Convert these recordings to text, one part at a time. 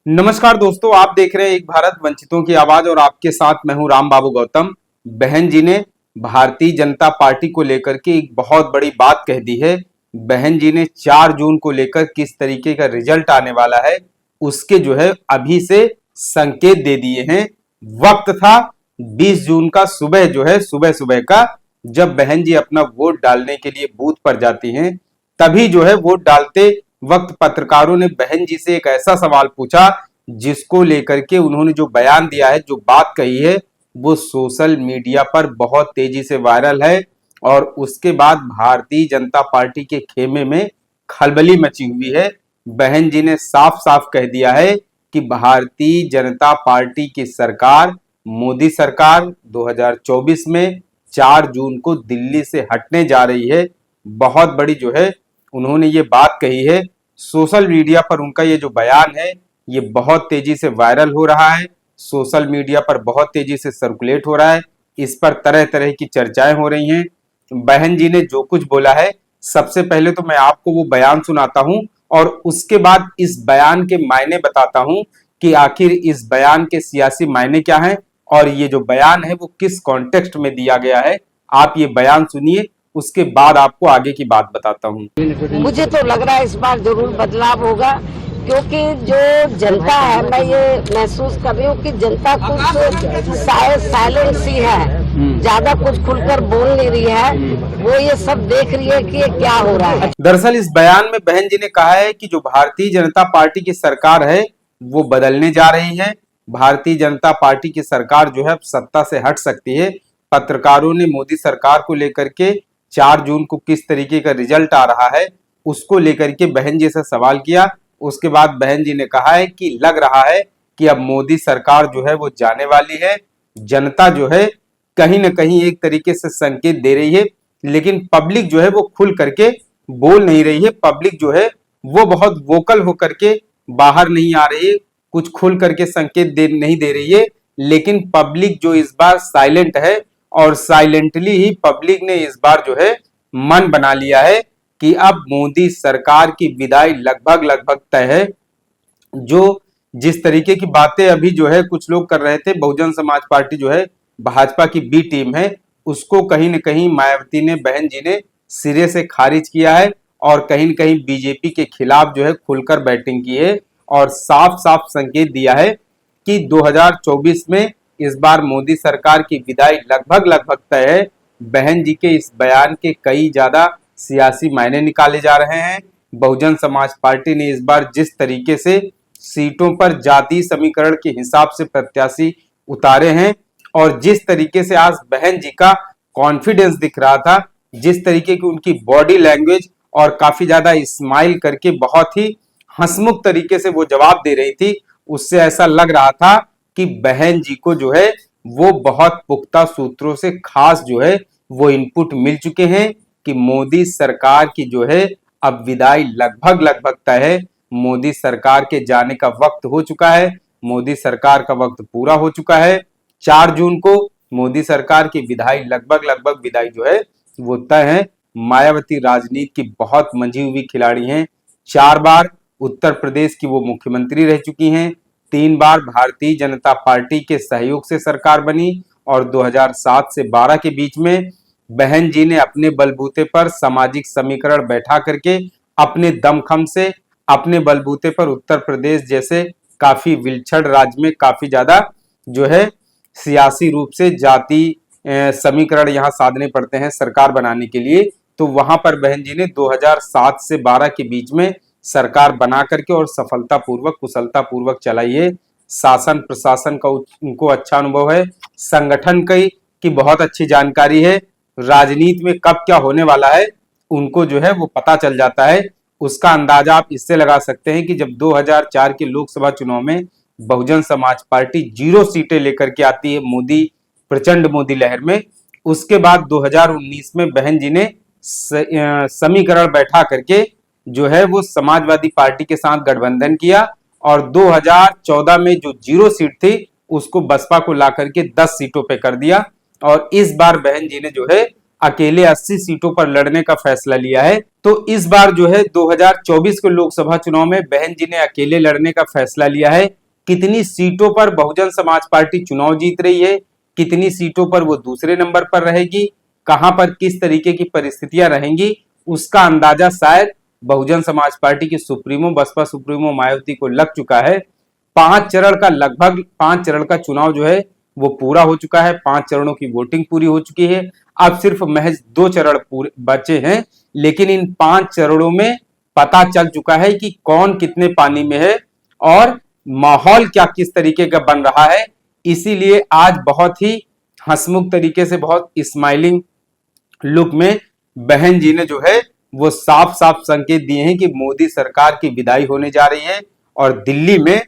नमस्कार दोस्तों, आप देख रहे हैं एक भारत वंचितों की आवाज और आपके साथ मैं हूं राम बाबू गौतम। बहन जी ने भारतीय जनता पार्टी को लेकर के एक बहुत बड़ी बात कह दी है। बहन जी ने 4 जून को लेकर किस तरीके का रिजल्ट आने वाला है उसके अभी से संकेत दे दिए हैं। वक्त था 20 जून का सुबह सुबह सुबह का, जब बहन जी अपना वोट डालने के लिए बूथ पर जाती हैं, तभी वोट डालते वक्त पत्रकारों ने बहन जी से एक ऐसा सवाल पूछा जिसको लेकर के उन्होंने जो बयान दिया है, जो बात कही है, वो सोशल मीडिया पर बहुत तेजी से वायरल है। और उसके बाद भारतीय जनता पार्टी के खेमे में खलबली मची हुई है। बहन जी ने साफ साफ कह दिया है कि भारतीय जनता पार्टी की सरकार, मोदी सरकार 2024 में 4 जून को दिल्ली से हटने जा रही है। बहुत बड़ी उन्होंने ये बात कही है। सोशल मीडिया पर उनका ये जो बयान है, ये बहुत तेजी से वायरल हो रहा है, सोशल मीडिया पर बहुत तेजी से सर्कुलेट हो रहा है। इस पर तरह तरह की चर्चाएं हो रही हैं। बहन जी ने जो कुछ बोला है, सबसे पहले तो मैं आपको वो बयान सुनाता हूं और उसके बाद इस बयान के मायने बताता हूं कि आखिर इस बयान के सियासी मायने क्या हैं और ये जो बयान है वो किस कॉन्टेक्स्ट में दिया गया है। आप ये बयान सुनिए, उसके बाद आपको आगे की बात बताता हूँ। मुझे तो लग रहा है इस बार जरूर बदलाव होगा, क्योंकि जो जनता है, मैं ये महसूस कर रही हूँ कि जनता कुछ शायद साइलेंट सी है, ज्यादा कुछ खुलकर बोल नहीं रही है। वो ये सब देख रही है कि ये क्या हो रहा है। दरअसल इस बयान में बहन जी ने कहा है कि जो भारतीय जनता पार्टी की सरकार है वो बदलने जा रही है। भारतीय जनता पार्टी की सरकार अब सत्ता से हट सकती है। पत्रकारों ने मोदी सरकार को लेकर के 4 जून को किस तरीके का रिजल्ट आ रहा है उसको लेकर के बहन जी से सवाल किया। उसके बाद बहन जी ने कहा है कि लग रहा है कि अब मोदी सरकार वो जाने वाली है। जनता कहीं ना कहीं एक तरीके से संकेत दे रही है, लेकिन पब्लिक वो खुल करके बोल नहीं रही है। पब्लिक वो बहुत वोकल होकर के बाहर नहीं आ रही है, कुछ खुल करके संकेत नहीं दे रही है। लेकिन पब्लिक इस बार साइलेंट है और साइलेंटली ही पब्लिक ने इस बार मन बना लिया है कि अब मोदी सरकार की विदाई लगभग लगभग तय है। जिस तरीके की बातें अभी कुछ लोग कर रहे थे, बहुजन समाज पार्टी भाजपा की बी टीम है, उसको कहीं न कहीं मायावती ने, बहन जी ने सिरे से खारिज किया है और कहीं न कहीं बीजेपी के खिलाफ खुलकर बैटिंग की है और साफ साफ संकेत दिया है कि 2024 में इस बार मोदी सरकार की विदाई लगभग लगभग तय है। बहन जी के इस बयान के कई ज्यादा सियासी मायने निकाले जा रहे हैं। बहुजन समाज पार्टी ने इस बार जिस तरीके से सीटों पर जातीय समीकरण के हिसाब से प्रत्याशी उतारे हैं और जिस तरीके से आज बहन जी का कॉन्फिडेंस दिख रहा था, जिस तरीके की उनकी बॉडी लैंग्वेज और काफी ज्यादा स्माइल करके बहुत ही हंसमुख तरीके से वो जवाब दे रही थी, उससे ऐसा लग रहा था कि बहन जी को वो बहुत पुख्ता सूत्रों से खास वो इनपुट मिल चुके हैं कि मोदी सरकार की अब विदाई लगभग लगभग तय है। मोदी सरकार के जाने का वक्त हो चुका है, मोदी सरकार का वक्त पूरा हो चुका है। 4 जून को मोदी सरकार की विदाई लगभग लगभग विदाई वो तय है। मायावती राजनीति की बहुत मंझी हुई खिलाड़ी हैं। 4 बार उत्तर प्रदेश की वो मुख्यमंत्री रह चुकी हैं, 3 बार भारतीय जनता पार्टी के सहयोग से सरकार बनी और 2007 से 12 के बीच में बहन जी ने अपने बलबूते पर सामाजिक समीकरण बैठा करके अपने दमखम से, अपने बलबूते पर उत्तर प्रदेश जैसे काफी विलक्षण राज्य में काफी ज्यादा सियासी रूप से जाति समीकरण यहाँ साधने पड़ते हैं सरकार बनाने के लिए। तो वहां पर बहन जी ने 2007 से 12 के बीच में सरकार बना करके और सफलतापूर्वक, कुशलतापूर्वक चलाई है। शासन प्रशासन का उनको अच्छा अनुभव है, संगठन की बहुत अच्छी जानकारी है, राजनीति में कब क्या होने वाला है उनको वो पता चल जाता है। उसका अंदाजा आप इससे लगा सकते हैं कि जब 2004 के लोकसभा चुनाव में बहुजन समाज पार्टी 0 सीटें लेकर के आती है मोदी, प्रचंड मोदी लहर में, उसके बाद 2019 में बहन जी ने समीकरण बैठा करके वो समाजवादी पार्टी के साथ गठबंधन किया और 2014 में जो 0 सीट थी उसको बसपा को ला करके 10 सीटों पे कर दिया। और इस बार बहन जी ने अकेले 80 सीटों पर लड़ने का फैसला लिया है। तो इस बार जो है 2024 के लोकसभा चुनाव में बहन जी ने अकेले लड़ने का फैसला लिया है। कितनी सीटों पर बहुजन समाज पार्टी चुनाव जीत रही है, कितनी सीटों पर वो दूसरे नंबर पर रहेगी, कहां पर किस तरीके की परिस्थितियां रहेंगी, उसका अंदाजा शायद बहुजन समाज पार्टी की सुप्रीमो बसपा सुप्रीमो मायावती को लग चुका है। लगभग 5 चरण का चुनाव जो है वो पूरा हो चुका है। 5 चरणों की वोटिंग पूरी हो चुकी है। अब सिर्फ महज 2 चरण पूरे बचे हैं, लेकिन इन 5 चरणों में पता चल चुका है कि कौन कितने पानी में है और माहौल क्या किस तरीके का बन रहा है। इसीलिए आज बहुत ही हंसमुख तरीके से, बहुत स्माइलिंग लुक में बहन जी ने जो है वो साफ साफ संकेत दिए हैं कि मोदी सरकार की विदाई होने जा रही है और दिल्ली में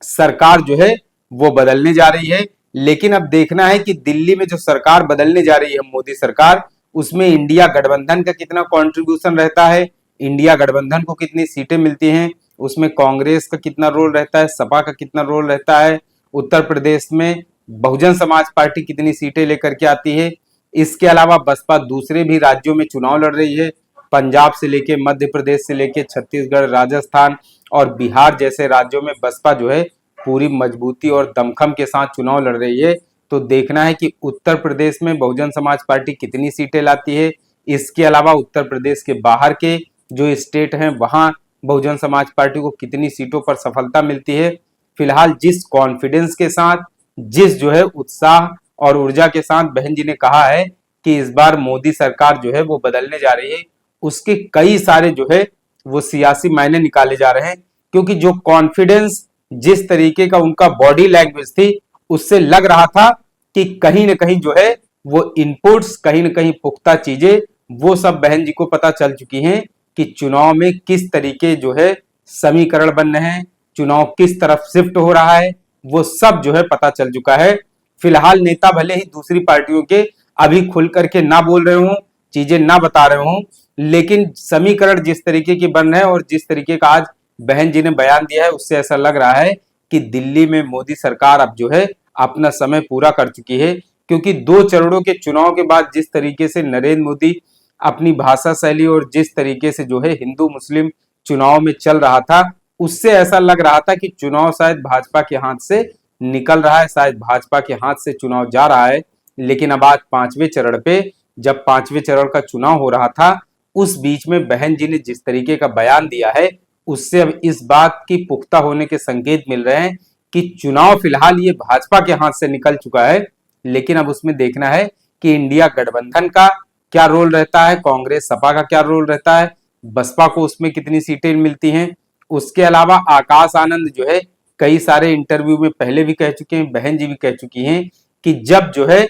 सरकार जो है वो बदलने जा रही है। लेकिन अब देखना है कि दिल्ली में जो सरकार बदलने जा रही है मोदी सरकार, उसमें इंडिया गठबंधन का कितना कंट्रीब्यूशन रहता है, इंडिया गठबंधन को कितनी सीटें मिलती हैं, उसमें कांग्रेस का कितना रोल रहता है, सपा का कितना रोल रहता है, उत्तर प्रदेश में बहुजन समाज पार्टी कितनी सीटें लेकर के आती है। इसके अलावा बसपा दूसरे भी राज्यों में चुनाव लड़ रही है। पंजाब से लेके मध्य प्रदेश से लेके छत्तीसगढ़, राजस्थान और बिहार जैसे राज्यों में बसपा जो है पूरी मजबूती और दमखम के साथ चुनाव लड़ रही है। तो देखना है कि उत्तर प्रदेश में बहुजन समाज पार्टी कितनी सीटें लाती है। इसके अलावा उत्तर प्रदेश के बाहर के जो स्टेट हैं वहां बहुजन समाज पार्टी को कितनी सीटों पर सफलता मिलती है। फिलहाल जिस कॉन्फिडेंस के साथ, जिस जो है उत्साह और ऊर्जा के साथ बहन जी ने कहा है कि इस बार मोदी सरकार जो है वो बदलने जा रही है, उसके कई सारे जो है वो सियासी मायने निकाले जा रहे हैं। क्योंकि जो कॉन्फिडेंस, जिस तरीके का उनका बॉडी लैंग्वेज थी, उससे लग रहा था कि कहीं ना कहीं जो है वो इनपुट्स, कहीं ना कहीं पुख्ता चीजें वो सब बहन जी को पता चल चुकी हैं कि चुनाव में किस तरीके जो है समीकरण बन रहे हैं, चुनाव किस तरफ शिफ्ट हो रहा है, वो सब जो है पता चल चुका है। फिलहाल नेता भले ही दूसरी पार्टियों के अभी खुल करके ना बोल रहे हों, चीजें ना बता रहे हों, लेकिन समीकरण जिस तरीके की बन रहे हैं और जिस तरीके का आज बहन जी ने बयान दिया है, उससे ऐसा लग रहा है कि दिल्ली में मोदी सरकार अब जो है अपना समय पूरा कर चुकी है। क्योंकि 2 चरणों के चुनाव के बाद जिस तरीके से नरेंद्र मोदी अपनी भाषा शैली और जिस तरीके से जो है हिंदू मुस्लिम चुनाव में चल रहा था, उससे ऐसा लग रहा था कि चुनाव शायद भाजपा के हाथ से निकल रहा है, शायद भाजपा के हाथ से चुनाव जा रहा है। लेकिन अब आज 5वें चरण पे, जब 5वें चरण का चुनाव हो रहा था, उस बीच में बहन जी ने जिस तरीके का बयान दिया है, उससे अब इस बात की पुख्ता होने के संकेत मिल रहे हैं कि चुनाव फिलहाल ये भाजपा के हाथ से निकल चुका है। लेकिन अब उसमें देखना है कि इंडिया गठबंधन का क्या रोल रहता है, कांग्रेस सपा का क्या रोल रहता है, बसपा को उसमें कितनी सीटें मिलती हैं। उसके अलावा आकाश आनंद जो है कई सारे इंटरव्यू में पहले भी कह चुके हैं, बहन जी भी कह चुकी हैं कि जब जो है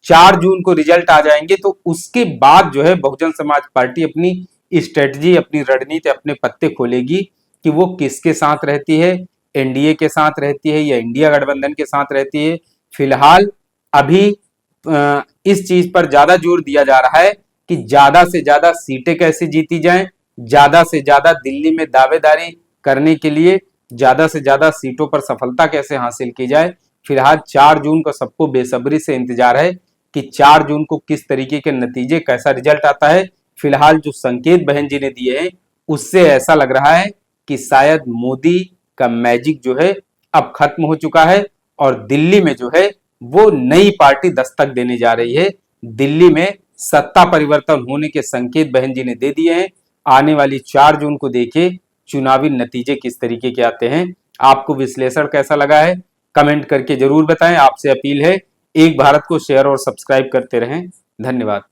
4 जून को रिजल्ट आ जाएंगे तो उसके बाद जो है बहुजन समाज पार्टी अपनी स्ट्रेटजी, अपनी रणनीति, अपने पत्ते खोलेगी कि वो किसके साथ रहती है, एनडीए के साथ रहती है या इंडिया गठबंधन के साथ रहती है। फिलहाल अभी इस चीज पर ज्यादा जोर दिया जा रहा है कि ज्यादा से ज्यादा सीटें कैसे जीती जाएं, ज्यादा से ज्यादा दिल्ली में दावेदारी करने के लिए ज्यादा से ज्यादा सीटों पर सफलता कैसे हासिल की जाए। फिलहाल 4 जून को सबको बेसब्री से इंतजार है कि 4 जून को किस तरीके के नतीजे, कैसा रिजल्ट आता है। फिलहाल जो संकेत बहन जी ने दिए हैं, उससे ऐसा लग रहा है कि शायद मोदी का मैजिक जो है अब खत्म हो चुका है और दिल्ली में जो है वो नई पार्टी दस्तक देने जा रही है। दिल्ली में सत्ता परिवर्तन होने के संकेत बहन जी ने दे दिए हैं। आने वाली 4 जून को देखिए चुनावी नतीजे किस तरीके के आते हैं। आपको विश्लेषण कैसा लगा है कमेंट करके जरूर बताएं। आपसे अपील है, एक भारत को शेयर और सब्सक्राइब करते रहें। धन्यवाद।